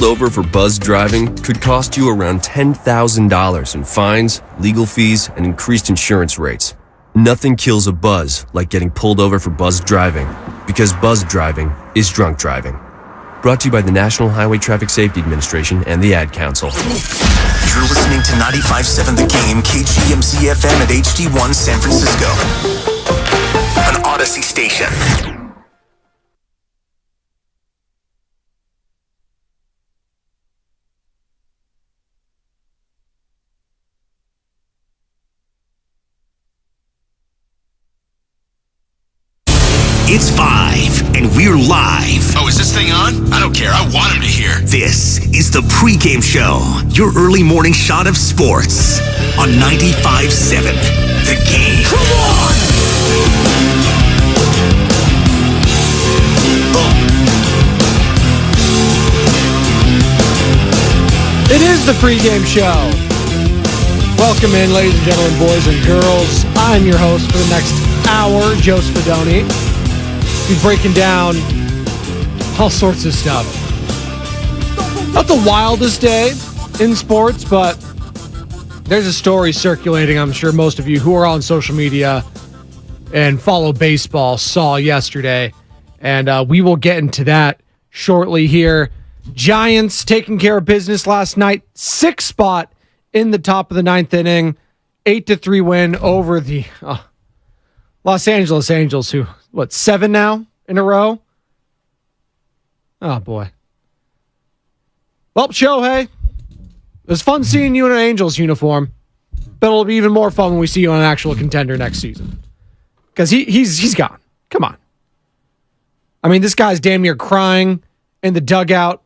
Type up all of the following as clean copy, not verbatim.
over for buzzed driving could cost you around $10,000 in fines, legal fees, and increased insurance rates. Nothing kills a buzz like getting pulled over for buzzed driving, because buzzed driving is drunk driving. Brought to you by the National Highway Traffic Safety Administration and the Ad Council. You're listening to 95.7 The Game, KGMZ FM at HD1 San Francisco. An Odyssey station. It's 5, and we're live. Oh, is this thing on? I don't care. I want him to hear. This is the Pregame Show, your early morning shot of sports on 95.7 The Game. Come on! It is the Pregame Show. Welcome in, ladies and gentlemen, boys and girls. I'm your host for the next hour, Joe Spadoni. He's breaking down all sorts of stuff. Not the wildest day in sports, but there's a story circulating I'm sure most of you who are on social media and follow baseball saw yesterday. And we will get into that shortly here. Giants taking care of business last night. 6th spot in the top of the 9th inning. 8-3 win over the Los Angeles Angels, who, 7 now in a row? Oh, boy. Well, Shohei, it was fun seeing you in an Angels uniform, but it'll be even more fun when we see you on an actual contender next season. Because he's gone. Come on. I mean, this guy's damn near crying in the dugout,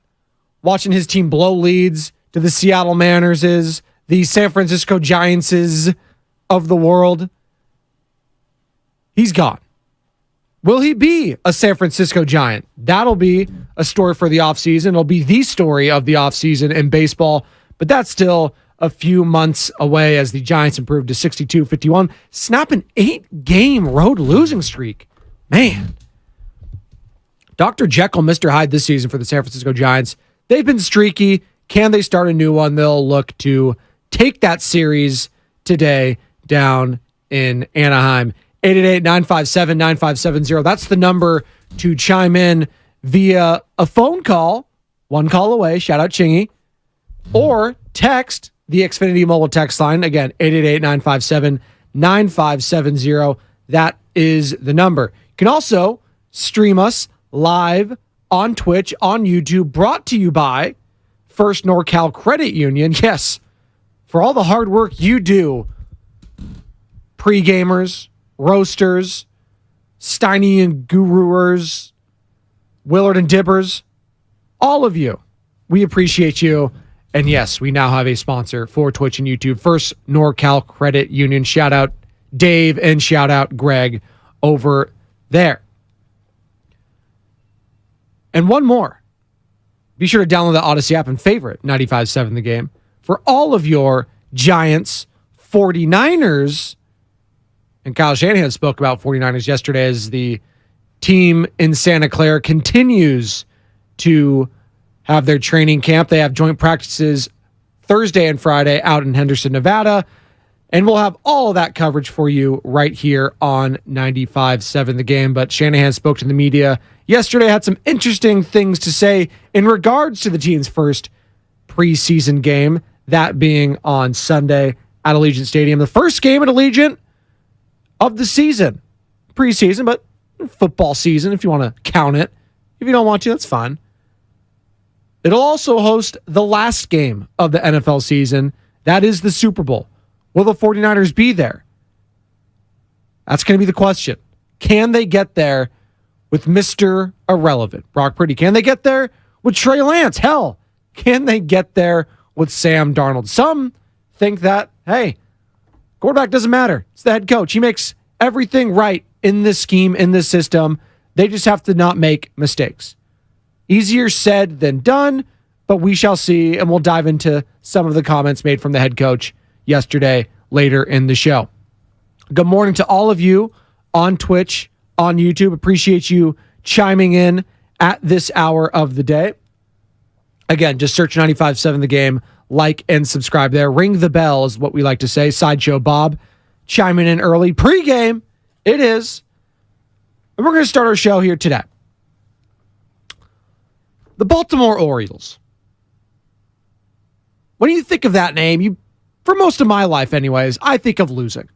watching his team blow leads to the Seattle Mariners, the San Francisco Giants of the world. He's gone. Will he be a San Francisco Giant? That'll be a story for the offseason. It'll be the story of the offseason in baseball, but that's still a few months away as the Giants improved to 62-51, snap an 8-game road losing streak. Man. Dr. Jekyll, Mr. Hyde this season for the San Francisco Giants. They've been streaky. Can they start a new one? They'll look to take that series today down in Anaheim. 888-957-9570. That's the number to chime in via a phone call. One call away. Shout out Chingy. Or text the Xfinity mobile text line. Again, 888-957-9570. That is the number. You can also stream us live on Twitch, on YouTube, brought to you by First NorCal Credit Union. Yes, for all the hard work you do, pre-gamers, roasters, Steiny and Guruers, Willard and Dippers, all of you, we appreciate you. And yes, we now have a sponsor for Twitch and YouTube, First NorCal Credit Union. Shout out Dave and shout out Greg over there. And one more. Be sure to download the Odyssey app and favorite 95.7 The Game for all of your Giants, 49ers, and Kyle Shanahan spoke about 49ers yesterday as the team in Santa Clara continues to have their training camp. They have joint practices Thursday and Friday out in Henderson, Nevada. And we'll have all of that coverage for you right here on 95.7 The Game. But Shanahan spoke to the media yesterday, had some interesting things to say in regards to the team's first preseason game, that being on Sunday at Allegiant Stadium. The first game at Allegiant of the season. Preseason, but football season if you want to count it. If you don't want to, that's fine. It'll also host the last game of the NFL season. That is the Super Bowl. Will the 49ers be there? That's going to be the question. Can they get there with Mr. Irrelevant, Brock Purdy? Can they get there with Trey Lance? Hell, can they get there with Sam Darnold? Some think that, hey, quarterback doesn't matter. It's the head coach. He makes everything right in this scheme, in this system. They just have to not make mistakes. Easier said than done, but we shall see, and we'll dive into some of the comments made from the head coach yesterday later in the show. Good morning to all of you on Twitch, on YouTube. Appreciate you chiming in at this hour of the day. Again, just search 95.7 The Game, like and subscribe there. Ring the bell is what we like to say. Sideshow Bob chiming in early. Pregame, it is. And we're going to start our show here today. The Baltimore Orioles. When you think of that name, for most of my life anyways, I think of losing.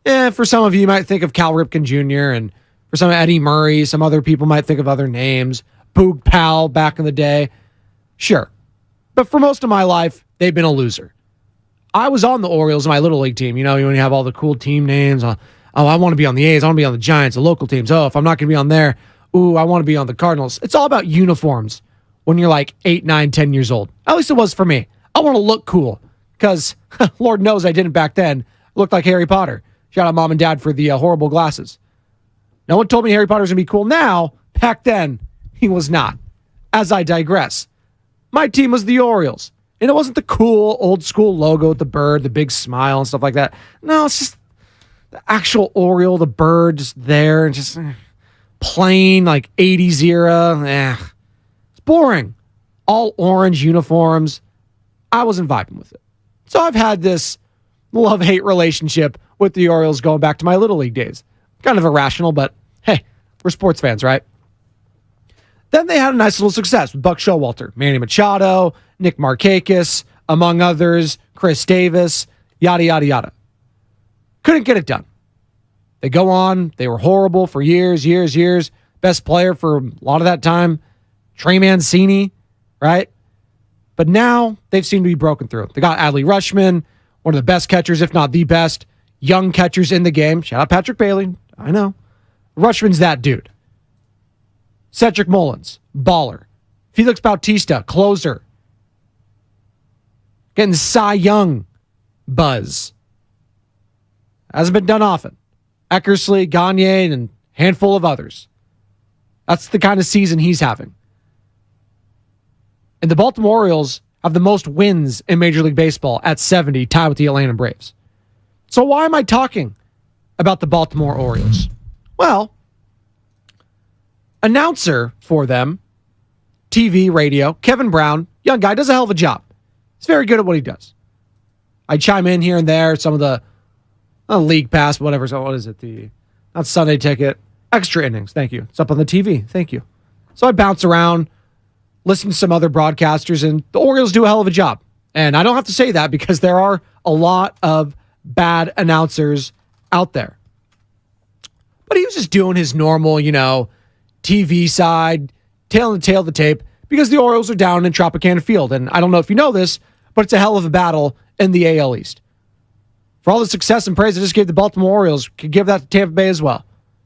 For some of you might think of Cal Ripken Jr., and for some Eddie Murray, some other people might think of other names. Boog Powell back in the day. Sure. But for most of my life, they've been a loser. I was on the Orioles in my Little League team. You know, when you have all the cool team names. Oh, I want to be on the A's. I want to be on the Giants, the local teams. Oh, if I'm not going to be on there, I want to be on the Cardinals. It's all about uniforms when you're like 8, 9, 10 years old. At least it was for me. I want to look cool because Lord knows I didn't back then. I looked like Harry Potter. Shout out mom and dad for the horrible glasses. No one told me Harry Potter's going to be cool now. Back then, he was not. As I digress, my team was the Orioles. And it wasn't the cool old school logo with the bird, the big smile and stuff like that. No, it's just the actual Oriole, the bird just there and just plain like 80s era. It's boring. All orange uniforms. I wasn't vibing with it. So I've had this love-hate relationship with the Orioles going back to my Little League days. Kind of irrational, but hey, we're sports fans, right? Then they had a nice little success with Buck Showalter, Manny Machado, Nick Markakis, among others, Chris Davis, yada, yada, yada. Couldn't get it done. They go on. They were horrible for years. Best player for a lot of that time, Trey Mancini, right? But now they've seemed to be broken through. They got Adley Rutschman, one of the best catchers, if not the best, young catchers in the game. Shout out Patrick Bailey. I know. Rutschman's that dude. Cedric Mullins, baller. Felix Bautista, closer. Getting Cy Young buzz. Hasn't been done often. Eckersley, Gagne, and a handful of others. That's the kind of season he's having. And the Baltimore Orioles have the most wins in Major League Baseball at 70, tied with the Atlanta Braves. So why am I talking about the Baltimore Orioles? Well, announcer for them, TV, radio, Kevin Brown, young guy, does a hell of a job. He's very good at what he does. I chime in here and there, some of the league pass, whatever. So what is it? Not Sunday ticket, extra innings. Thank you. It's up on the TV. Thank you. So I bounce around, listen to some other broadcasters, and the Orioles do a hell of a job. And I don't have to say that because there are a lot of bad announcers out there. But he was just doing his normal, TV side, tail of the tape, because the Orioles are down in Tropicana Field. And I don't know if you know this, but it's a hell of a battle in the AL East. For all the success and praise I just gave the Baltimore Orioles, could give that to Tampa Bay as well.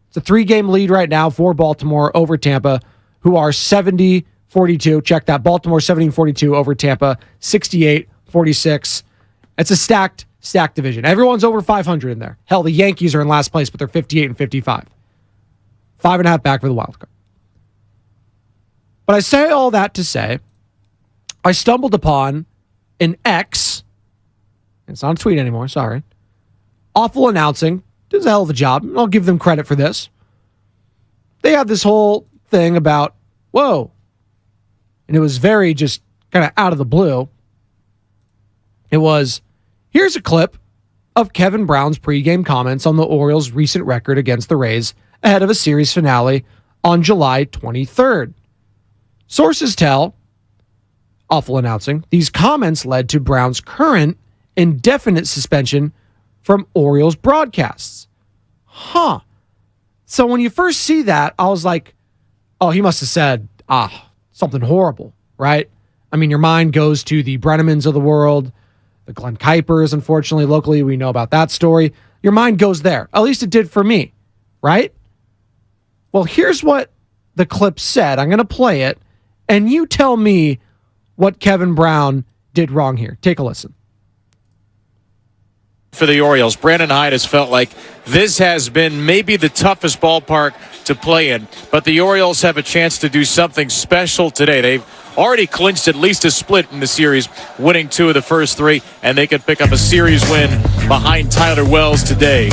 It's a 3-game lead right now for Baltimore over Tampa, who are 70-42. Check that. Baltimore 70-42 over Tampa, 68-46. It's a stacked division. Everyone's over 500 in there. Hell, the Yankees are in last place, but they're 58-55. 5.5 back for the wild card. But I say all that to say, I stumbled upon an X. It's not a tweet anymore, sorry. Awful announcing. Does a hell of a job. I'll give them credit for this. They had this whole thing about, whoa. And it was very just kind of out of the blue. It was, here's a clip of Kevin Brown's pregame comments on the Orioles' recent record against the Rays ahead of a series finale on July 23rd. Sources tell, awful announcing, these comments led to Brown's current indefinite suspension from Orioles broadcasts. So when you first see that, I was like, oh, he must have said, something horrible, right? I mean, your mind goes to the Brennemans of the world, the Glenn Kuipers, unfortunately, locally, we know about that story. Your mind goes there. At least it did for me, right? Well, here's what the clip said. I'm going to play it, and you tell me what Kevin Brown did wrong here. Take a listen. For the Orioles, Brandon Hyde has felt like this has been maybe the toughest ballpark to play in, but the Orioles have a chance to do something special today. They've already clinched at least a split in the series, winning 2 of the first 3, and they could pick up a series win behind Tyler Wells today.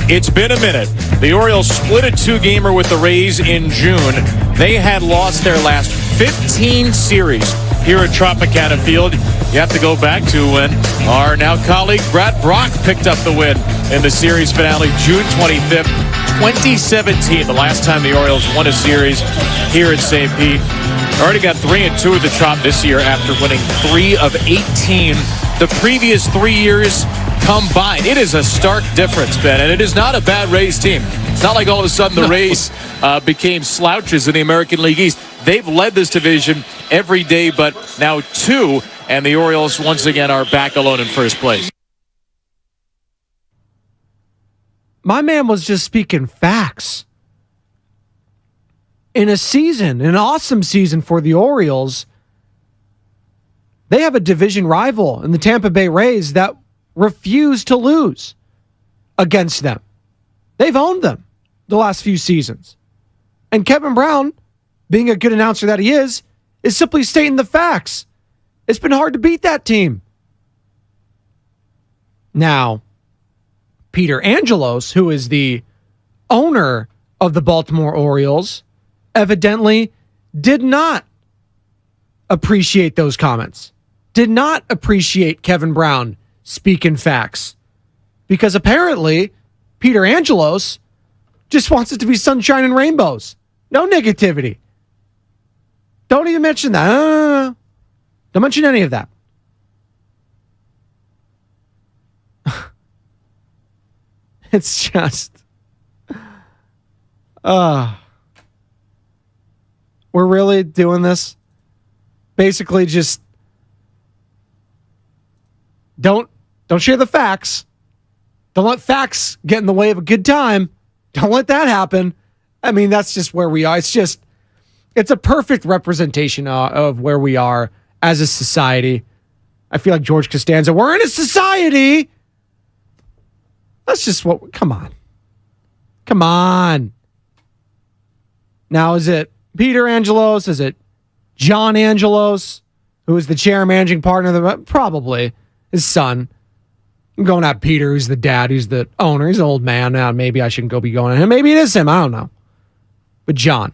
It's been a minute. The Orioles split a 2-gamer with the Rays in June. They had lost their last 15 series here at Tropicana Field. You have to go back to when our now colleague Brad Brock picked up the win in the series finale June 25th, 2017, the last time the Orioles won a series here at St. Pete. Already got 3-2 at the Trop this year after winning 3 of 18 the previous 3 years combined. It is a stark difference, Ben, and it is not a bad Rays team. It's not like all of a sudden the Rays became slouches in the American League East. They've led this division every day but now 2, and the Orioles once again are back alone in first place. My man was just speaking facts. In a season, an awesome season for the Orioles, they have a division rival in the Tampa Bay Rays that refuse to lose against them. They've owned them the last few seasons. And Kevin Brown, being a good announcer that he is simply stating the facts. It's been hard to beat that team. Now, Peter Angelos, who is the owner of the Baltimore Orioles, evidently did not appreciate those comments. Did not appreciate Kevin Brown speaking facts. Because apparently, Peter Angelos just wants it to be sunshine and rainbows. No negativity. Don't even mention that. No. Don't mention any of that. It's just... we're really doing this? Basically just... Don't share the facts. Don't let facts get in the way of a good time. Don't let that happen. I mean, that's just where we are. It's a perfect representation of where we are as a society. I feel like George Costanza. We're in a society. That's just what... Come on. Come on. Now, is it Peter Angelos? Is it John Angelos, who is the chair managing partner of the... Probably. His son. I'm going at Peter, who's the dad, who's the owner. He's an old man. Now, maybe I shouldn't be going at him. Maybe it is him. I don't know. But John.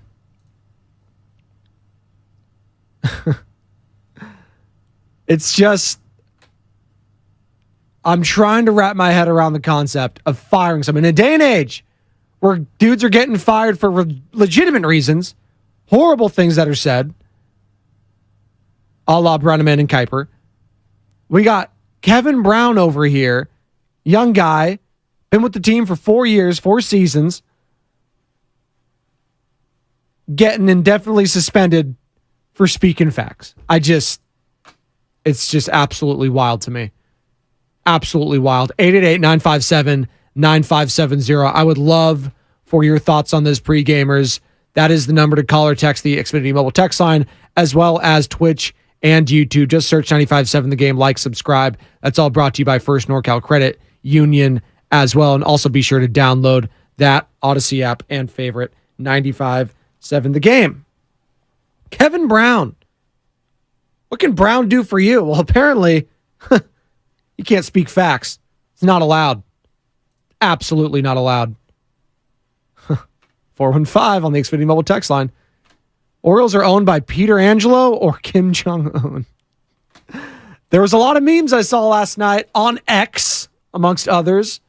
It's just... I'm trying to wrap my head around the concept of firing someone. In a day and age where dudes are getting fired for legitimate reasons, horrible things that are said, a la Brenneman and Kuiper, we got Kevin Brown over here, young guy, been with the team for 4 years, 4 seasons, getting indefinitely suspended for speaking facts. It's just absolutely wild to me. Absolutely wild. 888-957-9570. I would love for your thoughts on this, pre-gamers. That is the number to call or text the Xfinity mobile text line, as well as Twitch and YouTube. Just search 95.7 The Game, like, subscribe. That's all brought to you by First NorCal Credit Union as well. And also be sure to download that Odyssey app and favorite 95.7 The Game. Kevin Brown. What can Brown do for you? Well, apparently, you can't speak facts. It's not allowed. Absolutely not allowed. 415 on the Xfinity mobile text line. Orioles are owned by Peter Angelo or Kim Jong-un. There was a lot of memes I saw last night on X, amongst others.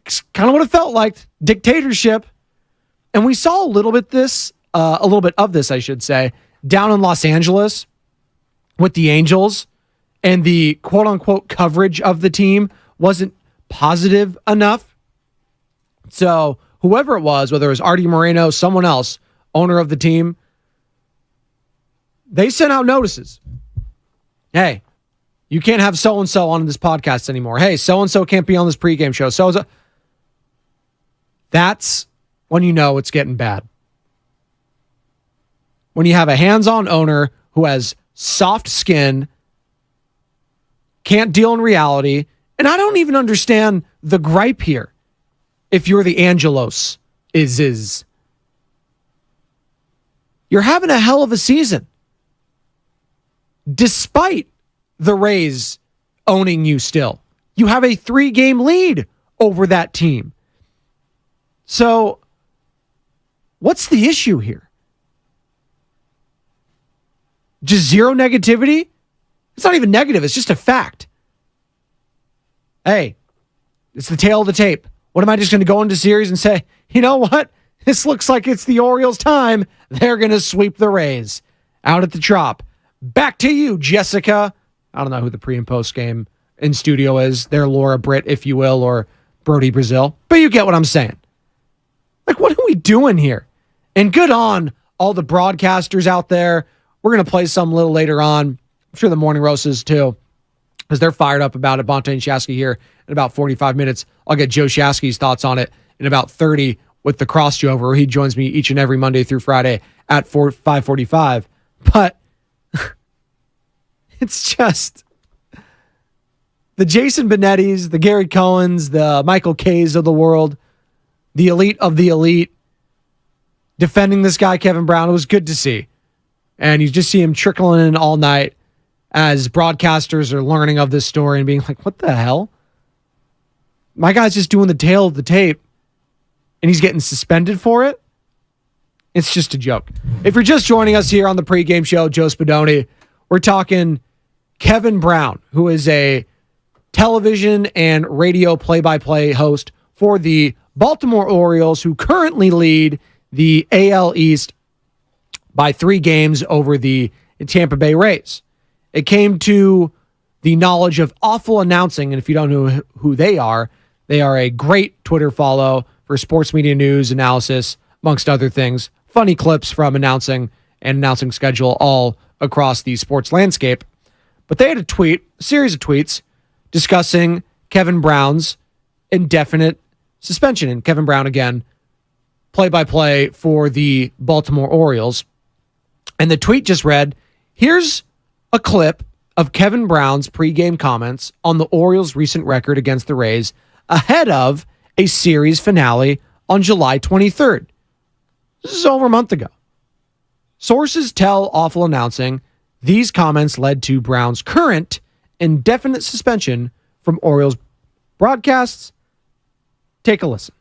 It's kind of what it felt like. Dictatorship. And we saw a little bit of this, I should say, down in Los Angeles with the Angels, and the quote-unquote coverage of the team wasn't positive enough. So whoever it was, whether it was Artie Moreno, someone else, owner of the team, they sent out notices. Hey, you can't have so-and-so on this podcast anymore. Hey, so-and-so can't be on this pregame show. So that's when you know it's getting bad. When you have a hands-on owner who has soft skin, can't deal in reality, and I don't even understand the gripe here. If you're the Angelos, is you're having a hell of a season, despite the Rays owning you still. You have a 3-game lead over that team. So, what's the issue here? Just zero negativity? It's not even negative. It's just a fact. Hey, it's the tail of the tape. What am I just going to go into series and say, you know what? This looks like it's the Orioles' time. They're going to sweep the Rays out at the Trop. Back to you, Jessica. I don't know who the pre and post game in studio is. They're Laura Britt, if you will, or Brody Brazil. But you get what I'm saying. Like, what are we doing here? And good on all the broadcasters out there. We're going to play some a little later on. I'm sure the Morning Roses too, because they're fired up about it. Bonta and Shasky here in about 45 minutes. I'll get Joe Shasky's thoughts on it in about 30 with the crossover, where he joins me each and every Monday through Friday at 5:45. But it's just the Jason Benettis, the Gary Cohens, the Michael Kays of the world, the elite of the elite, defending this guy, Kevin Brown. It was good to see. And you just see him trickling in all night as broadcasters are learning of this story and being like, what the hell? My guy's just doing the tail of the tape and he's getting suspended for it? It's just a joke. If you're just joining us here on the pregame show, Joe Spadoni, we're talking Kevin Brown, who is a television and radio play-by-play host for the Baltimore Orioles, who currently lead the AL East by 3 games over the Tampa Bay Rays. It came to the knowledge of Awful Announcing, and if you don't know who they are a great Twitter follow for sports media news, analysis, amongst other things. Funny clips from announcing and announcing schedule all across the sports landscape. But they had a series of tweets discussing Kevin Brown's indefinite suspension. And Kevin Brown, again, play-by-play for the Baltimore Orioles. And the tweet just read, here's a clip of Kevin Brown's pregame comments on the Orioles' recent record against the Rays ahead of a series finale on July 23rd. This is over a month ago. Sources tell Awful Announcing these comments led to Brown's current indefinite suspension from Orioles broadcasts. Take a listen.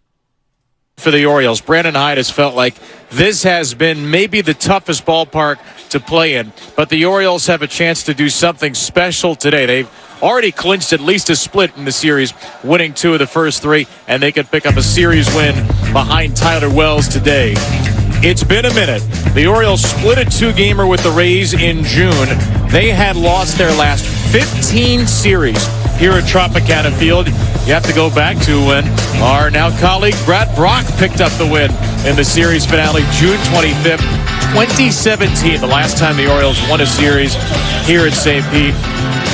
For the Orioles, Brandon Hyde has felt like this has been maybe the toughest ballpark to play in, but the Orioles have a chance to do something special today. They've already clinched at least a split in the series, winning 2 of the first 3, and they could pick up a series win behind Tyler Wells today. It's been a minute. The Orioles split a 2-gamer with the Rays in June. They had lost their last 15 series here at Tropicana Field. You have to go back to when our now colleague Brad Brock picked up the win in the series finale June 25th, 2017, the last time the Orioles won a series here at St. Pete.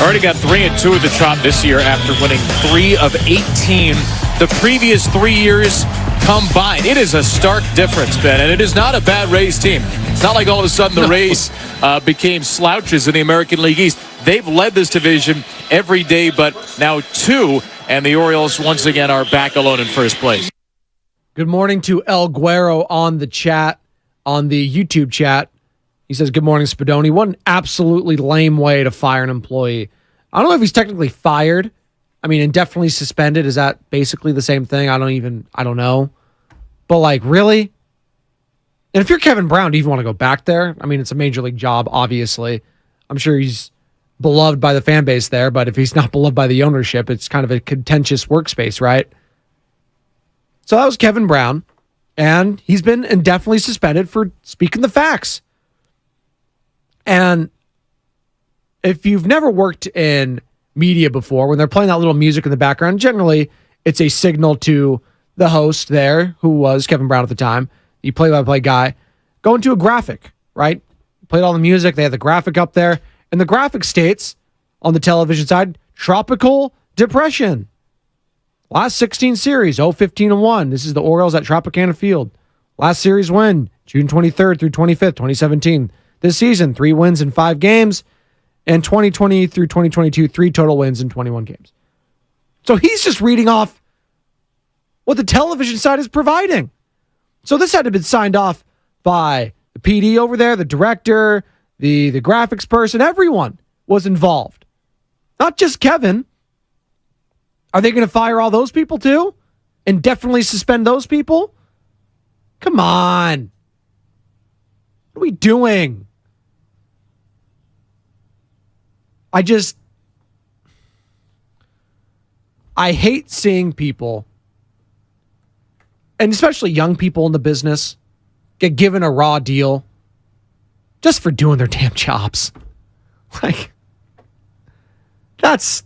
Already got 3-2 at the Trop this year after winning 3 of 18 the previous 3 years combined. It is a stark difference, Ben, and it is not a bad Rays team. It's not like all of a sudden the Rays became slouches in the American League East. They've led this division every day but now 2, and the Orioles once again are back alone in first place. Good morning to El Guero on the chat, on the YouTube chat. He says, good morning, Spadoni. What an absolutely lame way to fire an employee. I don't know if he's technically fired. I mean, indefinitely suspended. Is that basically the same thing? I don't know. But, like, really? And if you're Kevin Brown, do you even want to go back there? I mean, it's a major league job, obviously. I'm sure he's beloved by the fan base there, but if he's not beloved by the ownership, it's kind of a contentious workspace, right? So that was Kevin Brown, and he's been indefinitely suspended for speaking the facts. And if you've never worked in media before, when they're playing that little music in the background, generally it's a signal to the host there, who was Kevin Brown at the time, the play-by-play guy, go into a graphic, right? Played all the music, they had the graphic up there, and the graphic states on the television side, tropical depression. Last 16 series, 0-15-1. This is the Orioles at Tropicana Field. Last series win, June 23rd through 25th, 2017. This season, 3 wins in 5 games, and 2020 through 2022, 3 total wins in 21 games. So he's just reading off what the television side is providing. So this had to have been signed off by the PD over there, the director, the graphics person. Everyone was involved. Not just Kevin. Are they going to fire all those people too? And definitely suspend those people? Come on. What are we doing? I hate seeing people, and especially young people in the business, get given a raw deal just for doing their damn jobs. Like, it's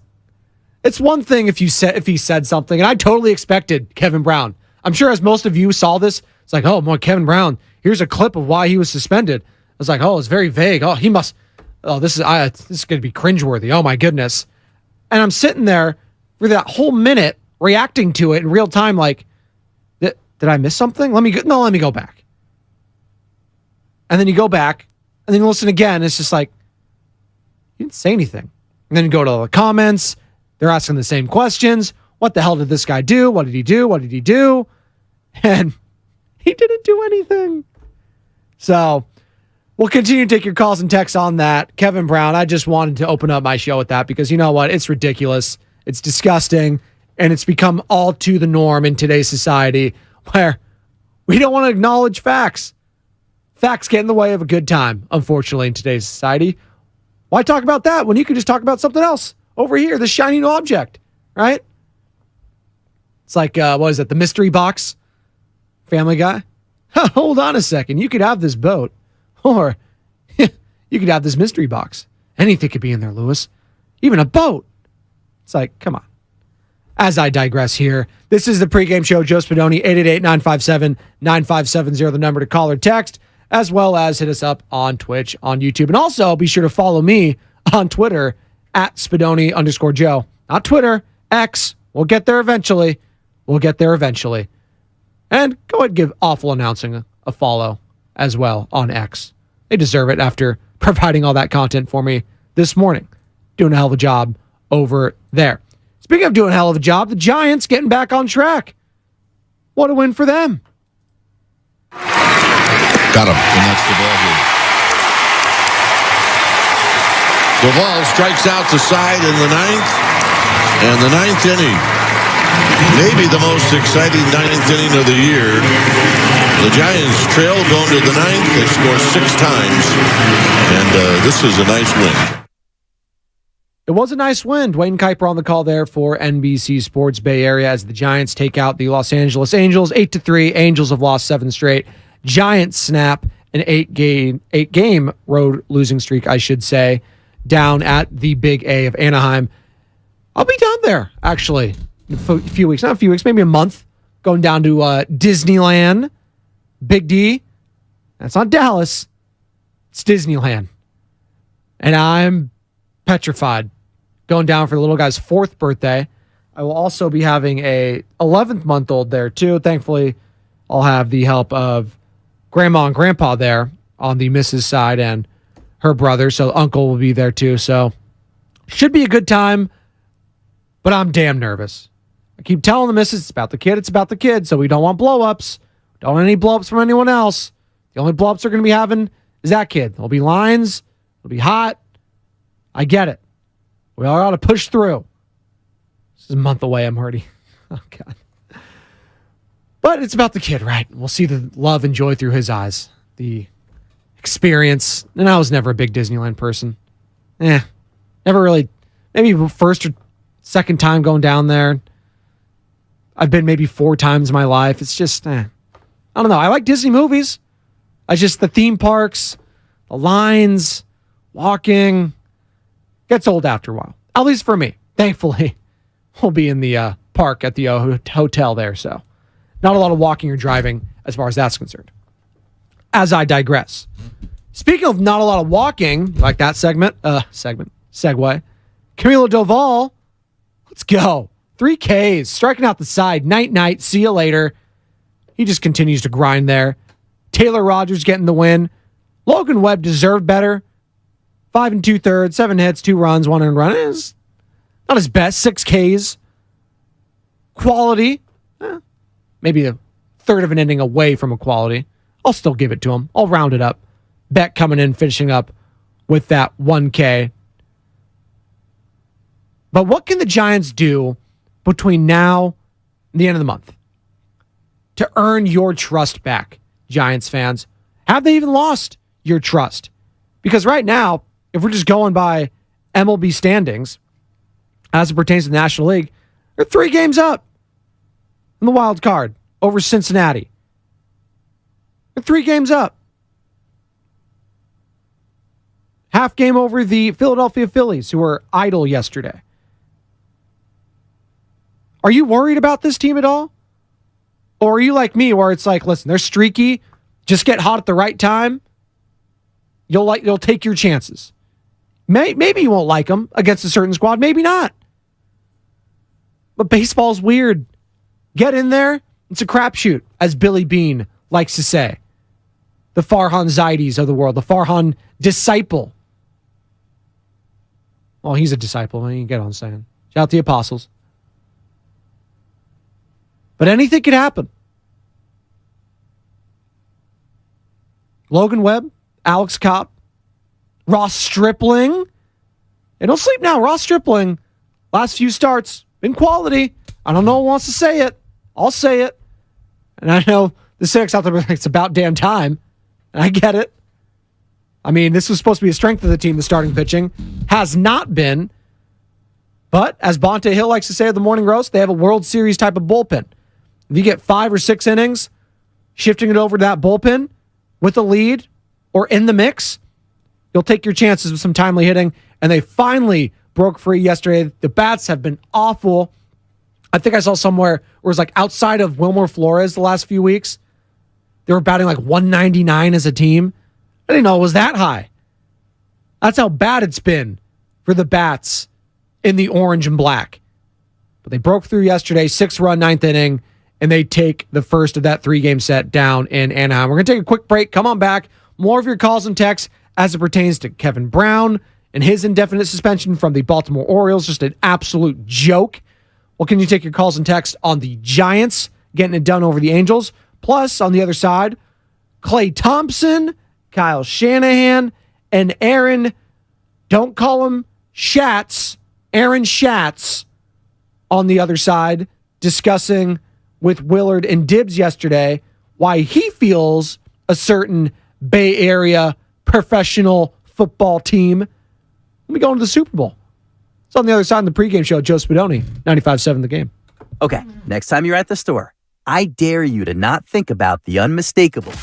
one thing if he said something, and I totally expected Kevin Brown. I'm sure as most of you saw this, it's like, oh, boy, Kevin Brown, here's a clip of why he was suspended. I was like, oh, it's very vague. Oh, this is going to be cringeworthy. Oh, my goodness. And I'm sitting there for that whole minute reacting to it in real time like, did I miss something? Let me go back. And then you go back, and then you listen again. It's just like, you didn't say anything. And then you go to the comments. They're asking the same questions. What the hell did this guy do? What did he do? What did he do? And he didn't do anything. So we'll continue to take your calls and texts on that. Kevin Brown, I just wanted to open up my show with that because you know what? It's ridiculous. It's disgusting. And it's become all to the norm in today's society where we don't want to acknowledge facts. Facts get in the way of a good time, unfortunately, in today's society. Why talk about that when you can just talk about something else over here, the shiny new object, right? It's like, what is it, the mystery box? Family Guy? Hold on a second. You could have this boat, or you could have this mystery box. Anything could be in there, Lewis. Even a boat. It's like, come on. As I digress here, this is the pregame show. Joe Spadoni, 888-957-9570, the number to call or text, as well as hit us up on Twitch, on YouTube. And also be sure to follow me on Twitter at Spadoni_Joe. Not Twitter, X. We'll get there eventually. And go ahead and give Awful Announcing a follow as well on X. They deserve it after providing all that content for me this morning. Doing a hell of a job over there. Speaking of doing a hell of a job, the Giants getting back on track. What a win for them. Got him, and that's the ball game. Duvall strikes out to side in the ninth, and the ninth inning, maybe the most exciting ninth inning of the year. The Giants trail going to the ninth. They score 6 times, and this is a nice win. It was a nice win. Dwayne Kuiper on the call there for NBC Sports Bay Area as the Giants take out the Los Angeles Angels 8-3. Angels have lost 7 straight. Giants snap an 8-game road losing streak, I should say, down at the Big A of Anaheim. I'll be down there, actually, in a few weeks. Not a few weeks, maybe a month. Going down to Disneyland. Big D. That's not Dallas. It's Disneyland. And I'm petrified. Going down for the little guy's 4th birthday. I will also be having a 11th-month-old there, too. Thankfully, I'll have the help of Grandma and Grandpa there on the missus side and her brother, so Uncle will be there, too. So, should be a good time, but I'm damn nervous. I keep telling the missus, it's about the kid, so we don't want blow-ups. Don't want any blow-ups from anyone else. The only blow-ups we're going to be having is that kid. There'll be lines. It'll be hot. I get it. We all got to push through. This is a month away. I'm already. Oh, God. But it's about the kid, right? We'll see the love and joy through his eyes. The experience. And I was never a big Disneyland person. Never really. Maybe first or second time going down there. I've been maybe 4 times in my life. It's just, I don't know. I like Disney movies. I just, the theme parks, the lines, walking, gets old after a while. At least for me. Thankfully, we'll be in the park at the hotel there, so not a lot of walking or driving as far as that's concerned. As I digress. Speaking of not a lot of walking, like that segue. Camilo Doval, let's go. 3 Ks, striking out the side. Night, see you later. He just continues to grind there. Taylor Rogers getting the win. Logan Webb deserved better. 5 2/3, 7 hits, 2 runs, 1 earned run. Is not his best. 6 Ks. Quality. Maybe a third of an inning away from a quality. I'll still give it to him. I'll round it up. Beck coming in, finishing up with that 1 K. But what can the Giants do between now and the end of the month to earn your trust back, Giants fans? Have they even lost your trust? Because right now, if we're just going by MLB standings, as it pertains to the National League, they're 3 games up in the wild card over Cincinnati. They're 3 games up. Half game over the Philadelphia Phillies, who were idle yesterday. Are you worried about this team at all? Or are you like me, where it's like, listen, they're streaky, just get hot at the right time, you'll take your chances. Maybe you won't like them against a certain squad, maybe not. But baseball's weird. Get in there, it's a crapshoot, as Billy Beane likes to say. The Farhan Zaides of the world, the Farhan disciple. Well, he's a disciple, you get what I'm saying. Shout out the apostles. But anything could happen. Logan Webb, Alex Cobb, Ross Stripling. Hey, don't sleep now. Ross Stripling, last few starts, been quality. I don't know who wants to say it. I'll say it. And I know the cynics out there are like, it's about damn time. And I get it. I mean, this was supposed to be a strength of the team, the starting pitching. Has not been. But as Bonte Hill likes to say at the Morning Roast, they have a World Series type of bullpen. If you get 5 or 6 innings, shifting it over to that bullpen with a lead or in the mix, you'll take your chances with some timely hitting. And they finally broke free yesterday. The bats have been awful. I think I saw somewhere where it was like outside of Wilmer Flores the last few weeks, they were batting like 199 as a team. I didn't know it was that high. That's how bad it's been for the bats in the orange and black. But they broke through yesterday, 6-run, 9th inning, and they take the first of that 3-game set down in Anaheim. We're going to take a quick break. Come on back. More of your calls and texts as it pertains to Kevin Brown and his indefinite suspension from the Baltimore Orioles. Just an absolute joke. Well, can you take your calls and texts on the Giants getting it done over the Angels? Plus, on the other side, Klay Thompson, Kyle Shanahan, and Aaron, don't call him Schatz, Aaron Schatz on the other side, discussing with Willard and Dibbs yesterday why he feels a certain Bay Area professional football team will be going to the Super Bowl. It's on the other side of the pregame show. Joe Spadoni, 95.7 The Game. Okay, next time you're at the store, I dare you to not think about the unmistakable.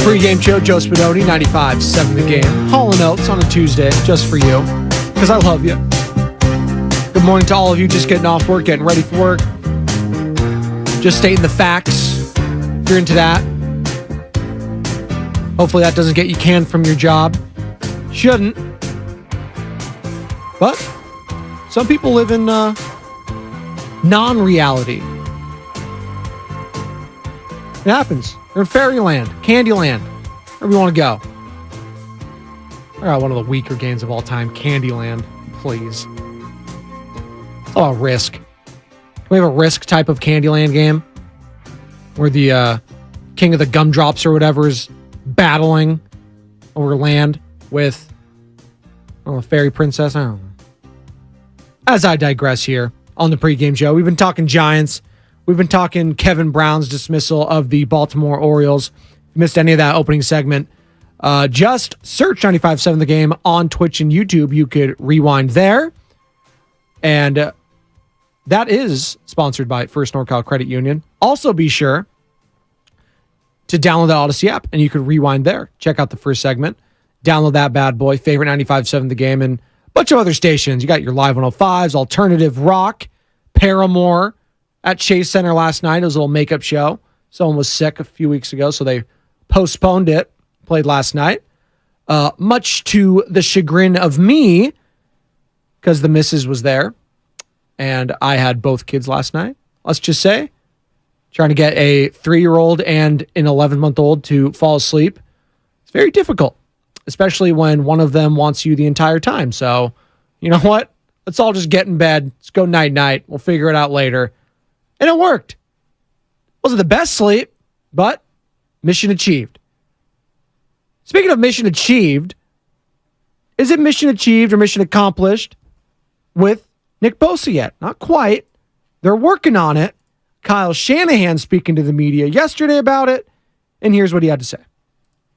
Pregame show, Joe Spadoni, 95.7 The Game. Hall & Oates on a Tuesday, just for you, because I love you. Good morning to all of you just getting off work, getting ready for work. Just stating the facts, if you're into that. Hopefully that doesn't get you canned from your job. Shouldn't. But some people live in non-reality. It happens. They're in fairyland, Candyland, wherever you want to go. I got one of the weaker games of all time, Candyland, please. It's all about Risk. Can we have a Risk type of Candyland game? Where the king of the gumdrops or whatever is battling over land with a fairy princess? I don't know. As I digress here on the pregame show, we've been talking Giants. We've been talking Kevin Brown's dismissal of the Baltimore Orioles. If you missed any of that opening segment, just search 95.7 The Game on Twitch and YouTube. You could rewind there. And that is sponsored by First NorCal Credit Union. Also be sure to download the Odyssey app, and you could rewind there. Check out the first segment. Download that bad boy, favorite 95.7 The Game, and a bunch of other stations. You got your Live 105s, Alternative Rock, Paramore, at Chase Center last night. It was a little makeup show. Someone was sick a few weeks ago, so they postponed it. Played last night. Much to the chagrin of me, because the missus was there, and I had both kids last night. Let's just say, trying to get a 3-year-old and an 11-month-old to fall asleep. It's very difficult, especially when one of them wants you the entire time. So, you know what? Let's all just get in bed. Let's go night-night. We'll figure it out later. And it worked. Wasn't the best sleep, but mission achieved. Speaking of mission achieved, is it mission achieved or mission accomplished with Nick Bosa yet? Not quite. They're working on it. Kyle Shanahan speaking to the media yesterday about it, and here's what he had to say.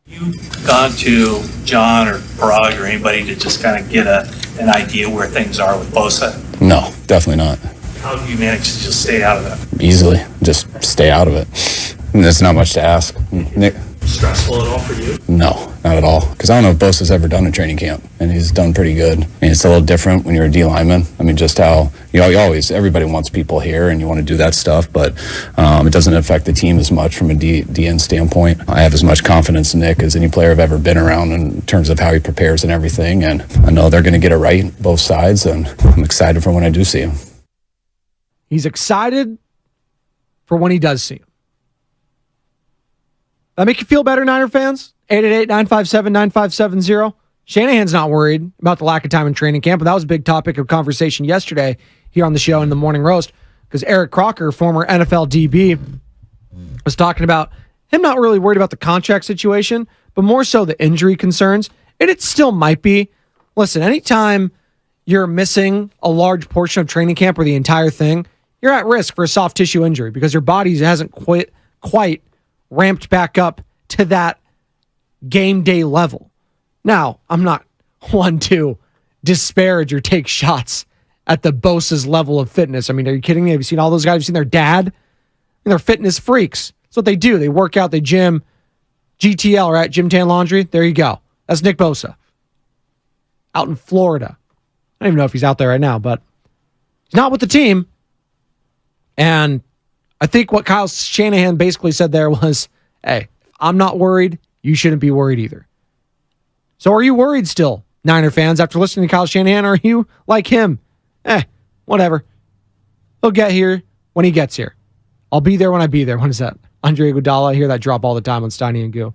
You've gone to John or Parag or anybody to just kind of get an idea where things are with Bosa? No, definitely not. How do you manage to just stay out of that? Easily. Just stay out of it. There's not much to ask. Nick? Stressful at all for you? No, not at all. Because I don't know if Bosa's ever done a training camp, and he's done pretty good. I mean, it's a little different when you're a D lineman. I mean, just how, you always, everybody wants people here, and you want to do that stuff, but it doesn't affect the team as much from a DN standpoint. I have as much confidence in Nick as any player I've ever been around in terms of how he prepares and everything, and I know they're going to get it right, both sides, and I'm excited for when I do see him. He's excited for when he does see him. That make you feel better, Niner fans? 888-957-9570. Shanahan's not worried about the lack of time in training camp, but that was a big topic of conversation yesterday here on the show in the Morning Roast, because Eric Crocker, former NFL DB, was talking about him not really worried about the contract situation, but more so the injury concerns, and it still might be. Listen, anytime you're missing a large portion of training camp or the entire thing, you're at risk for a soft tissue injury because your body hasn't quite ramped back up to that game day level. Now, I'm not one to disparage or take shots at the Bosa's level of fitness. I mean, are you kidding me? Have you seen all those guys? Have you seen their dad? They're fitness freaks. That's what they do. They work out, they gym. GTL, right? Gym, tan, laundry. There you go. That's Nick Bosa. Out in Florida. I don't even know if he's out there right now, but he's not with the team. And I think what Kyle Shanahan basically said there was, hey, I'm not worried. You shouldn't be worried either. So are you worried still, Niner fans, after listening to Kyle Shanahan? Or are you like him? Whatever. He'll get here when he gets here. I'll be there when I be there. What is that? Andre Iguodala. I hear that drop all the time on Steiny and Goo.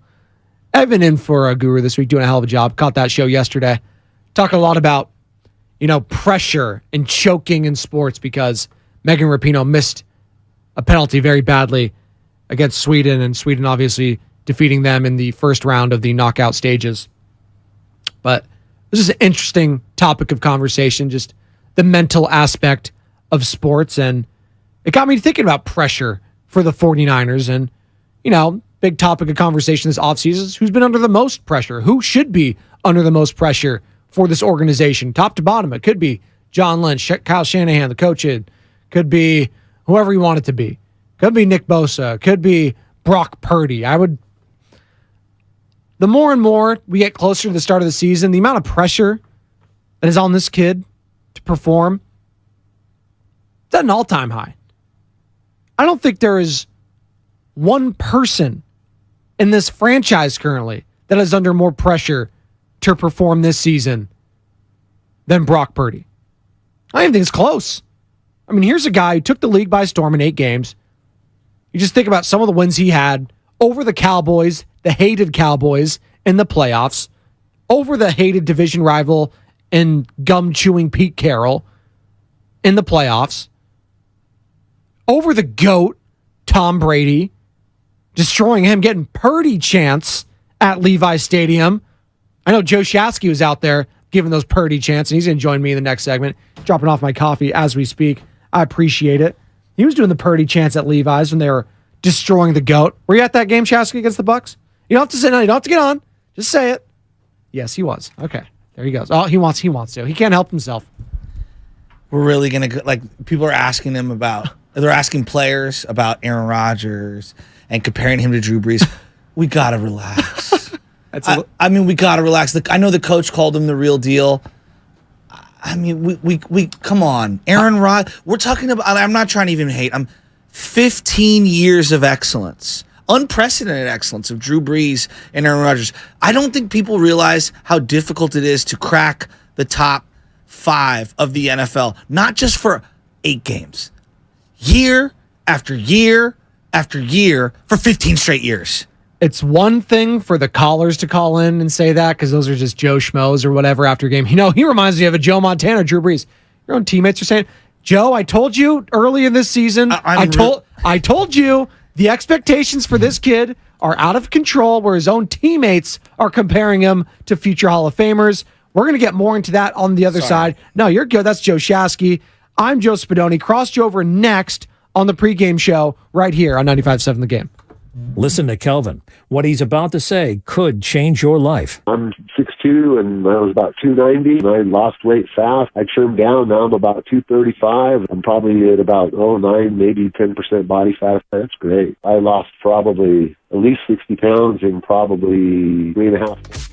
Evan in for a Guru this week, doing a hell of a job. Caught that show yesterday. Talking a lot about, pressure and choking in sports because Megan Rapinoe missed a penalty very badly against Sweden, and Sweden obviously defeating them in the first round of the knockout stages. But this is an interesting topic of conversation, just the mental aspect of sports, and it got me thinking about pressure for the 49ers, and, big topic of conversation this offseason is who's been under the most pressure, who should be under the most pressure for this organization, top to bottom. It could be John Lynch, Kyle Shanahan, the coach. It could be whoever you want it to be. Could be Nick Bosa. Could be Brock Purdy. I would the more and more we get closer to the start of the season, the amount of pressure that is on this kid to perform, it's at an all-time high. I don't think there is one person in this franchise currently that is under more pressure to perform this season than Brock Purdy. I don't even think it's close. I mean, here's a guy who took the league by storm in 8 games. You just think about some of the wins he had over the Cowboys, the hated Cowboys in the playoffs, over the hated division rival and gum-chewing Pete Carroll in the playoffs, over the GOAT, Tom Brady, destroying him, getting Purdy chants at Levi Stadium. I know Joe Shasky was out there giving those Purdy chants, and he's going to join me in the next segment, dropping off my coffee as we speak. I appreciate it. He was doing the Purdy chants at Levi's when they were destroying the GOAT. Were you at that game, Shasky, against the Bucks? You don't have to say no. You don't have to get on. Just say it. Yes, he was. Okay, there he goes. Oh, he wants to. He can't help himself. We're really going to, like, people are asking him about, they're asking players about Aaron Rodgers and comparing him to Drew Brees. We got to relax. I mean, we got to relax. I know the coach called him the real deal. I mean, we come on. Aaron Rodgers, we're talking about, I'm not trying to even hate. 15 years of excellence. Unprecedented excellence of Drew Brees and Aaron Rodgers. I don't think people realize how difficult it is to crack the top 5 of the NFL, not just for 8 games. Year after year after year for 15 straight years. It's one thing for the callers to call in and say that because those are just Joe Schmoes or whatever after a game. You know, he reminds me of a Joe Montana, Drew Brees. Your own teammates are saying, Joe, I told you early in this season, I told you the expectations for this kid are out of control where his own teammates are comparing him to future Hall of Famers. We're going to get more into that on the other side. No, you're good. That's Joe Shasky. I'm Joe Spadoni. Cross you over next on the pregame show right here on 95.7 The Game. Listen to Kelvin. What he's about to say could change your life. I'm 6'2", and I was about 290. I lost weight fast. I trimmed down. Now I'm about 235. I'm probably at about 9, maybe 10% body fat. That's great. I lost probably at least 60 pounds in probably 3.5 months.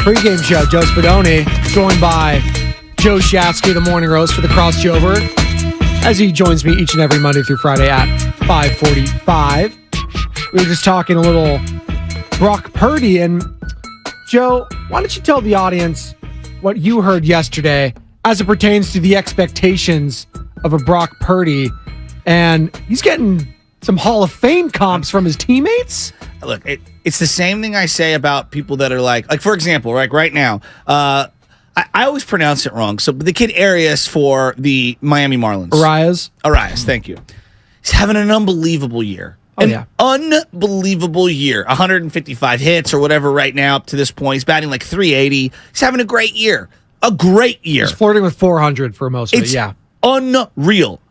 Pregame show. Joe Spadoni, joined by Joe Shasky, the morning roast for the crossover, as he joins me each and every Monday through Friday at 5:45. We were just talking a little Brock Purdy. And Joe, why don't you tell the audience what you heard yesterday as it pertains to the expectations of a Brock Purdy? And he's getting some Hall of Fame comps from his teammates. Look, it's the same thing I say about people that are like for example, right now, I always pronounce it wrong. So the kid Arias for the Miami Marlins. Arias, thank you. He's having an unbelievable year. Unbelievable year. 155 hits or whatever right now up to this point. He's batting like 380. He's having a great year. A great year. He's flirting with 400 for most of it, yeah. Unreal.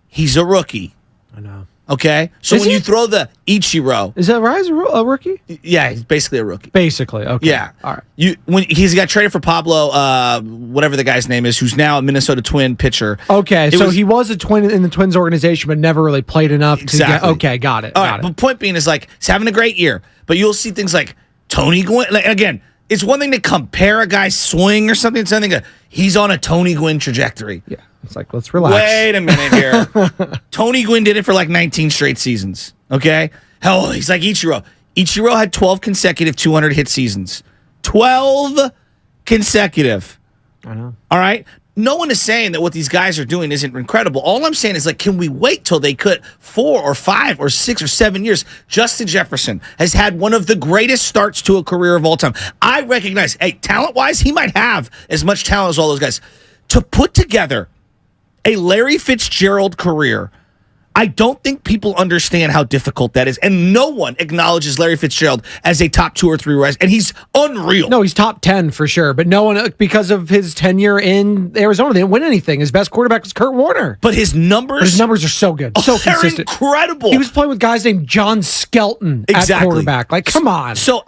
He's a rookie. I know. Okay? So when you throw the Ichiro. Is that Arias a rookie? Yeah, he's basically a rookie. Basically, okay. Yeah. All right. When he's got traded for Pablo, whatever the guy's name is, who's now a Minnesota Twin pitcher. Okay, he was a Twin in the Twins organization, but never really played enough to get. Okay, got it. All right, but point being is like he's having a great year, but you'll see things like Tony Gwynn. Like, again, it's one thing to compare a guy's swing or something. It's something that he's on a Tony Gwynn trajectory. Yeah, it's like let's relax. Wait a minute here. Tony Gwynn did it for like 19 straight seasons. Okay, hell, he's like Ichiro. Ichiro had 12 consecutive 200 hit seasons. 12 consecutive. I know. All right. No one is saying that what these guys are doing isn't incredible. All I'm saying is, like, can we wait till they cut 4 or 5 or 6 or 7 years? Justin Jefferson has had one of the greatest starts to a career of all time. I recognize, hey, talent-wise, he might have as much talent as all those guys. To put together a Larry Fitzgerald career, I don't think people understand how difficult that is. And no one acknowledges Larry Fitzgerald as a top 2 or 3 rise. And he's unreal. No, he's top 10 for sure. But no one, because of his tenure in Arizona, they didn't win anything. His best quarterback was Kurt Warner. But his numbers are so good. So consistent. Incredible. He was playing with guys named John Skelton at quarterback. Like, come on. So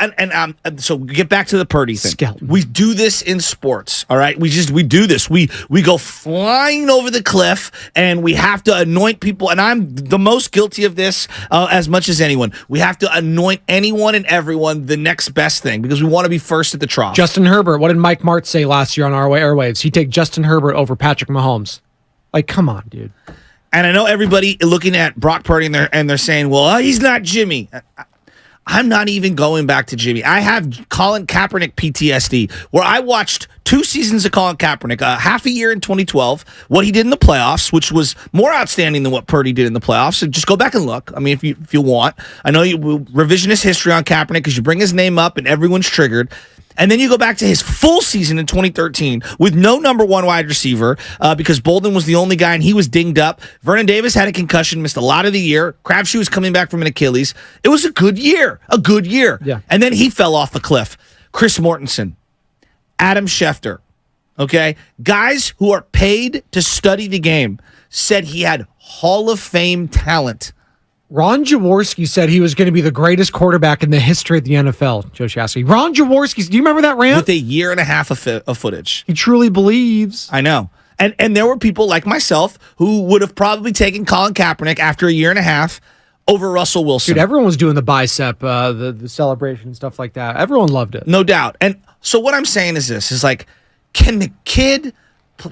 so get back to the Purdy thing. Skelton. We do this in sports, all right? We do this. We go flying over the cliff and we have to anoint people. And I'm the most guilty of this as much as anyone. We have to anoint anyone and everyone the next best thing because we want to be first at the trough. Justin Herbert. What did Mike Martz say last year on our airwaves? He'd take Justin Herbert over Patrick Mahomes. Like, come on, dude. And I know everybody looking at Brock Purdy and they're saying, well, he's not Jimmy. I'm not even going back to Jimmy. I have Colin Kaepernick PTSD, where I watched 2 seasons of Colin Kaepernick, half a year in 2012, what he did in the playoffs, which was more outstanding than what Purdy did in the playoffs. So just go back and look. I mean, if you want. I know you revisionist history on Kaepernick because you bring his name up and everyone's triggered. And then you go back to his full season in 2013 with no number 1 wide receiver because Bolden was the only guy and he was dinged up. Vernon Davis had a concussion, missed a lot of the year. Crabtree was coming back from an Achilles. It was a good year. Yeah. And then he fell off the cliff. Chris Mortensen, Adam Schefter, okay? Guys who are paid to study the game said he had Hall of Fame talent. Ron Jaworski said he was going to be the greatest quarterback in the history of the NFL, Joe Shasky. Ron Jaworski, do you remember that rant? With a year and a half of footage. He truly believes. I know. And there were people like myself who would have probably taken Colin Kaepernick after a year and a half over Russell Wilson. Dude, everyone was doing the bicep, the celebration, stuff like that. Everyone loved it. No doubt. And so what I'm saying is this, is like, can the kid...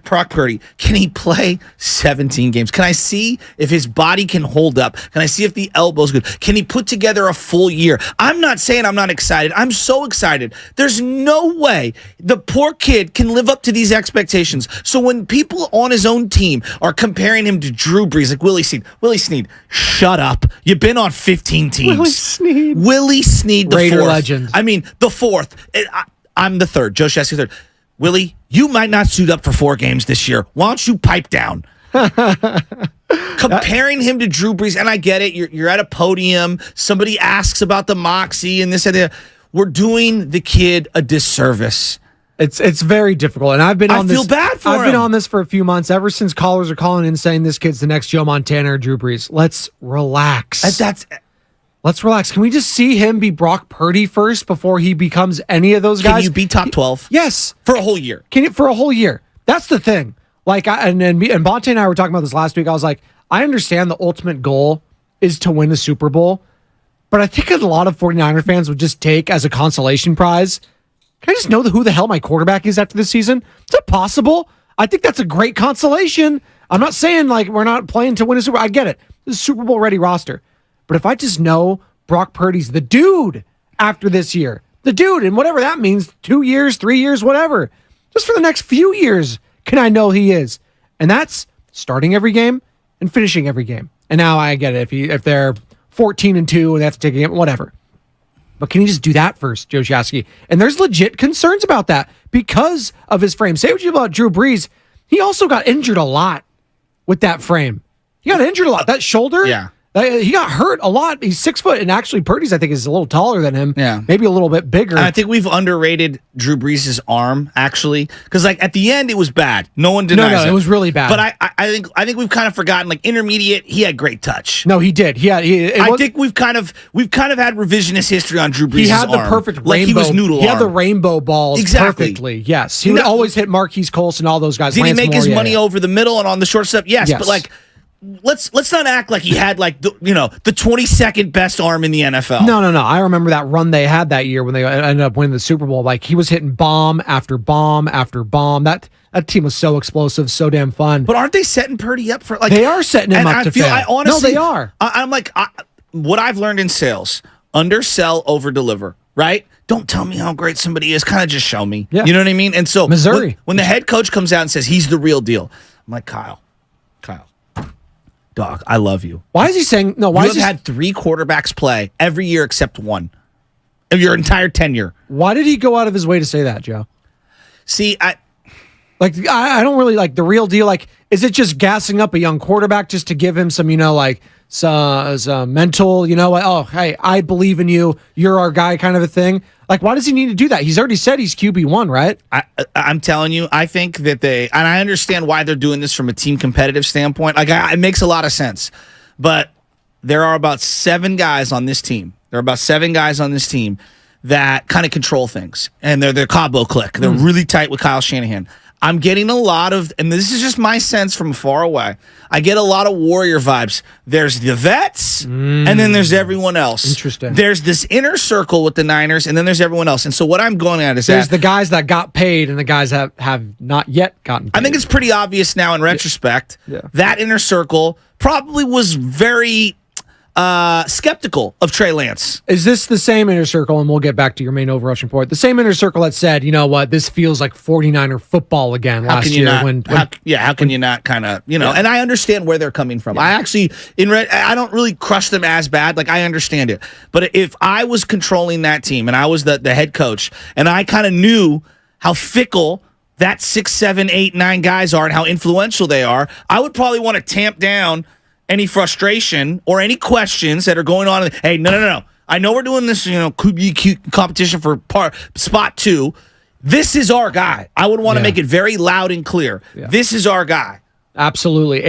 Brock Purdy, can he play 17 games? Can I see if his body can hold up? Can I see if the elbow's good? Can he put together a full year? I'm not saying I'm not excited. I'm so excited. There's no way the poor kid can live up to these expectations. So when people on his own team are comparing him to Drew Brees, like Willie Snead, shut up. You've been on 15 teams. Willie Snead, the Raider fourth. legend. I mean, the fourth. I'm the third. Joe Shasky, third. Willie, you might not suit up for 4 games this year. Why don't you pipe down? Comparing him to Drew Brees, and I get it. You're at a podium. Somebody asks about the moxie and this and that. We're doing the kid a disservice. It's very difficult, and I've been on this. I feel bad for him. I've been on this for a few months, ever since callers are calling in saying this kid's the next Joe Montana or Drew Brees. Let's relax. Let's relax. Can we just see him be Brock Purdy first before he becomes any of those guys? Can you be top 12? Yes. For a whole year. For a whole year. That's the thing. Like, and Bonte and I were talking about this last week. I was like, I understand the ultimate goal is to win the Super Bowl, but I think a lot of 49er fans would just take as a consolation prize, can I just know who the hell my quarterback is after this season? Is that possible? I think that's a great consolation. I'm not saying like we're not playing to win a Super Bowl. I get it. This is a Super Bowl ready roster. But if I just know Brock Purdy's the dude after this year, the dude, and whatever that means, 2 years, 3 years, whatever, just for the next few years, can I know he is? And that's starting every game and finishing every game. And now I get it. If they're 14-2 and they have to take a game, whatever. But can he just do that first, Joe Shasky? And there's legit concerns about that because of his frame. Say what you about Drew Brees. He also got injured a lot with that frame. He got injured a lot. That shoulder. Yeah. He got hurt a lot. He's 6 foot, and actually Purdy's, I think, is a little taller than him. Yeah. Maybe a little bit bigger. And I think we've underrated Drew Brees' arm, actually. Because, like, at the end, it was bad. No one denies it. It was really bad. But I think we've kind of forgotten, like, intermediate, he had great touch. No, he did. I think we've kind of had revisionist history on Drew Brees' arm. He had the perfect rainbow. Like he was noodle He arm. had the rainbow balls perfectly. Yes. He would always hit Marquise Colson, all those guys. Did Lance he make Moore, his money over the middle and on the short step? Yes. But, like, let's not act like he had like the 22nd best arm in the NFL. No. I remember that run they had that year when they ended up winning the Super Bowl. Like he was hitting bomb after bomb after bomb. That team was so explosive, so damn fun. But aren't they setting Purdy up for like? They are setting him up to fail. I honestly, no, they are. I'm like, what I've learned in sales: undersell, over deliver. Right? Don't tell me how great somebody is. Kind of just show me. Yeah. You know what I mean? And so Missouri, when the head coach comes out and says he's the real deal, I'm like, Kyle. Dog, I love you. Why is he saying no? Why you have had 3 quarterbacks play every year except one of your entire tenure. Why did he go out of his way to say that, Joe? See, I don't really like the real deal. Like, is it just gassing up a young quarterback just to give him some, some mental, oh, hey, I believe in you. You're our guy kind of a thing. Like, why does he need to do that? He's already said he's QB1, right? I'm telling you, I think that and I understand why they're doing this from a team competitive standpoint. Like, it makes a lot of sense. But there are about 7 guys on this team. That kind of control things. And they're the Cabo clique. They're really tight with Kyle Shanahan. I'm getting a lot of, and this is just my sense from far away, I get a lot of Warrior vibes. There's the vets, and then there's everyone else. Interesting. There's this inner circle with the Niners, and then there's everyone else. And so what I'm going at is there's the guys that got paid and the guys that have not yet gotten paid. I think it's pretty obvious now in retrospect. That inner circle probably was very skeptical of Trey Lance. Is this the same inner circle, and we'll get back to your main overrushing point, the same inner circle that said, you know what, this feels like 49er football again last year? How can you not kind of, and I understand where they're coming from. I actually, I don't really crush them as bad. Like, I understand it. But if I was controlling that team and I was the head coach and I kind of knew how fickle that 6, 7, 8, 9 guys are and how influential they are, I would probably want to tamp down any frustration or any questions that are going on. Hey, no. I know we're doing this, QB competition for spot 2. This is our guy. I would want to make it very loud and clear. Yeah. This is our guy. Absolutely.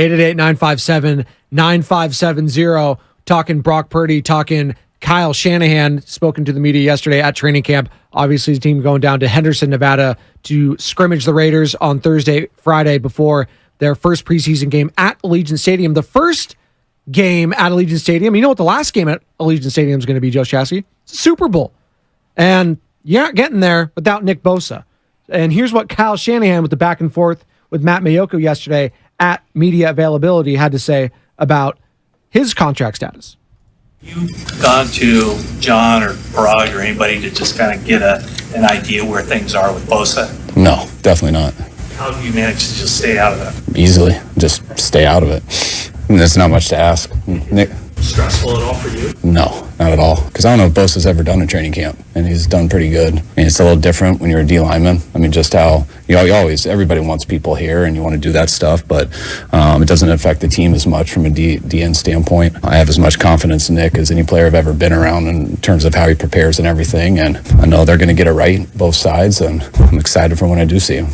888-957-9570. Talking Brock Purdy, talking Kyle Shanahan, spoken to the media yesterday at training camp. Obviously, his team going down to Henderson, Nevada to scrimmage the Raiders on Thursday, Friday before their first preseason game at Allegiant Stadium. The first game at Allegiant Stadium, you know what the last game at Allegiant Stadium is going to be, Joe Shasky? It's the Super Bowl. And you're not getting there without Nick Bosa. And here's what Kyle Shanahan, with the back and forth with Matt Mayoko yesterday at media availability, had to say about his contract status. You've gone to John or Parag or anybody to just kind of get an idea where things are with Bosa? No, definitely not. How do you manage to just stay out of it? Easily. Just stay out of it. There's not much to ask. Nick. Stressful at all for you? No, not at all. Because I don't know if Bosa's ever done a training camp, and he's done pretty good. And it's a little different when you're a D lineman. I mean, just how you always, everybody wants people here, and you want to do that stuff, but it doesn't affect the team as much from a DN standpoint. I have as much confidence in Nick as any player I've ever been around in terms of how he prepares and everything, and I know they're going to get it right, both sides, and I'm excited for when I do see him.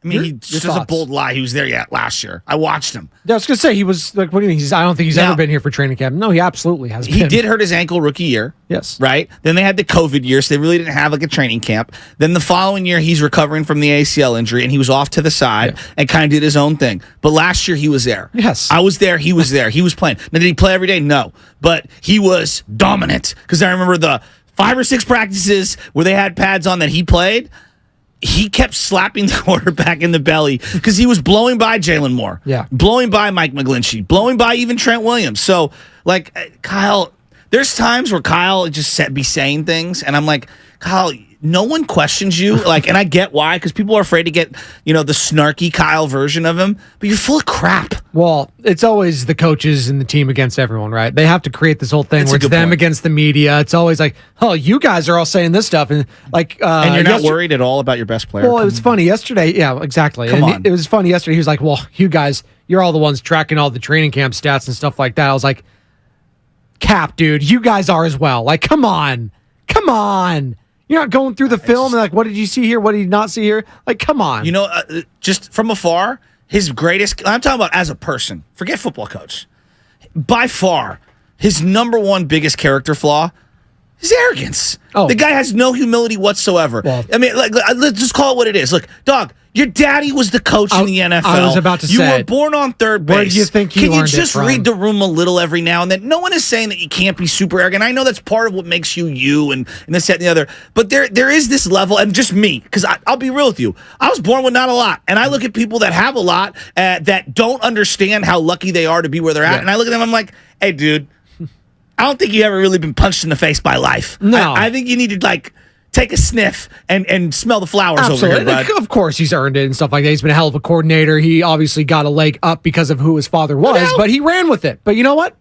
I mean, he just does a bold lie. He was there last year. I watched him. I was going to say, he was like, what do you mean? I don't think he's ever been here for training camp. No, he absolutely has been. He did hurt his ankle rookie year. Yes. Right? Then they had the COVID year, so they really didn't have like a training camp. Then the following year, he's recovering from the ACL injury, and he was off to the side and kind of did his own thing. But last year, he was there. Yes. I was there. He was there. He was playing. Now, did he play every day? No. But he was dominant. Because I remember the 5 or 6 practices where they had pads on that he played, he kept slapping the quarterback in the belly because he was blowing by Jalen Moore, blowing by Mike McGlinchey, blowing by even Trent Williams. So, like, Kyle, there's times where Kyle just be saying things, and I'm like, Kyle, no one questions you, like, and I get why, because people are afraid to get, the snarky Kyle version of him, but you're full of crap. Well, it's always the coaches and the team against everyone, right? They have to create this whole thing where it's them against the media. It's always like, oh, you guys are all saying this stuff, and like, and you're not worried at all about your best player. Well, it was funny yesterday. Yeah, exactly. It was funny yesterday. He was like, well, you guys, you're all the ones tracking all the training camp stats and stuff like that. I was like, Cap, dude, you guys are as well. Like, come on. You're not going through the film and like, what did you see here? What did you not see here? Like, come on. Just from afar, his greatest, I'm talking about as a person, forget football coach. By far, his number one biggest character flaw is arrogance. Oh. The guy has no humility whatsoever. Well, I mean, let's just call it what it is. Look, dog, your daddy was the coach in the NFL. I was about to say. You were born on third base. Where do you think you Can you learned just it from? read the room a little every now and then? No one is saying that you can't be super arrogant. I know that's part of what makes you you and this, that, and the other. But there is this level, and just me, because I'll be real with you. I was born with not a lot. And I look at people that have a lot that don't understand how lucky they are to be where they're at. Yeah. And I look at them, I'm like, hey, dude, I don't think you've ever really been punched in the face by life. No. I think you need to, take a sniff and smell the flowers. Absolutely. Over here, bud. Of course, he's earned it and stuff like that. He's been a hell of a coordinator. He obviously got a leg up because of who his father was, but he ran with it. But you know what?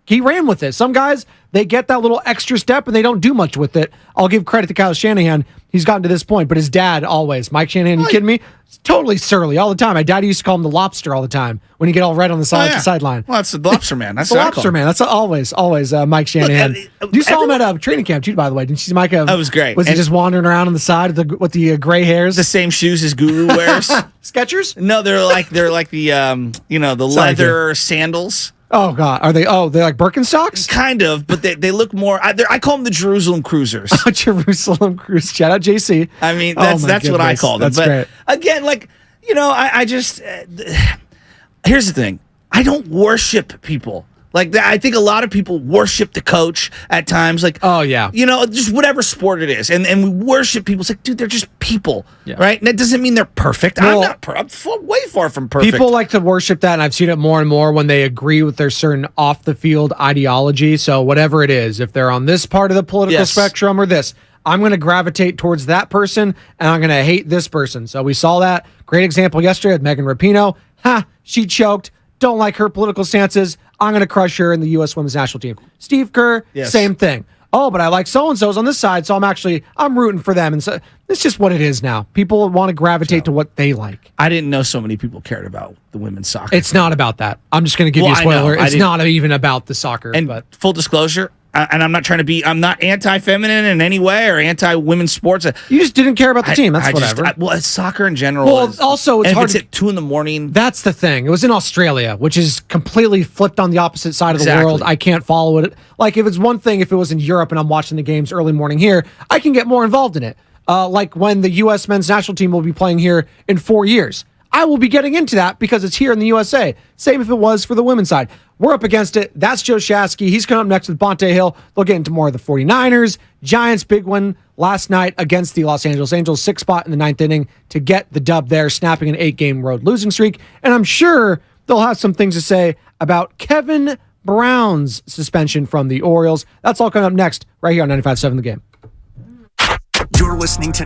He ran with it. Some guys, they get that little extra step and they don't do much with it. I'll give credit to Kyle Shanahan. He's gotten to this point, but his dad always. Mike Shanahan, you kidding me? It's totally surly all the time. My dad used to call him the lobster all the time when he get all red on the sideline. Well, that's the lobster man. That's the lobster man. That's always Mike Shanahan. You saw him at training camp too, by the way. Didn't you see Mike? That was great. Was he just wandering around on the side with the gray hairs? The same shoes as Guru wears. Skechers? No, they're like the the leather sandals. Oh God, are they? Oh, they're like Birkenstocks, kind of, but they look more. I call them the Jerusalem Cruisers. Jerusalem Cruise. Shout out JC. I mean, that's what I call them. That's great. Again, I just here's the thing. I don't worship people. I think a lot of people worship the coach at times. Oh yeah, just whatever sport it is, and we worship people. It's like, dude, they're just people, right? And that doesn't mean they're perfect. Well, I'm way far from perfect. People like to worship that, and I've seen it more and more when they agree with their certain off the field ideology. So whatever it is, if they're on this part of the political spectrum or this, I'm going to gravitate towards that person, and I'm going to hate this person. So we saw that great example yesterday with Megan Rapinoe. She choked. Don't like her political stances. I'm going to crush her in the U.S. Women's National Team. Steve Kerr, same thing. Oh, but I like so-and-so's on this side, so I'm rooting for them. And so it's just what it is now. People want to gravitate to what they like. I didn't know so many people cared about the women's soccer. It's not about that. I'm just going to give you a spoiler. It's not even about the soccer. And full disclosure, and I'm not trying to be, I'm not anti-feminine in any way or anti-women's sports. You just didn't care about the team. That's whatever. It's soccer in general. Well, also, it's hard. If it's at 2 a.m. That's the thing. It was in Australia, which is completely flipped on the opposite side of the world. I can't follow it. Like, if it's one thing, if it was in Europe and I'm watching the games early morning here, I can get more involved in it. Like when the U.S. men's national team will be playing here in 4 years. I will be getting into that because it's here in the USA. Same if it was for the women's side. We're up against it. That's Joe Shasky. He's coming up next with Bonte Hill. They'll get into more of the 49ers. Giants, big win last night against the Los Angeles Angels. 6th spot in the 9th inning to get the dub there, snapping an 8-game road losing streak. And I'm sure they'll have some things to say about Kevin Brown's suspension from the Orioles. That's all coming up next right here on 95.7 The Game. You're listening to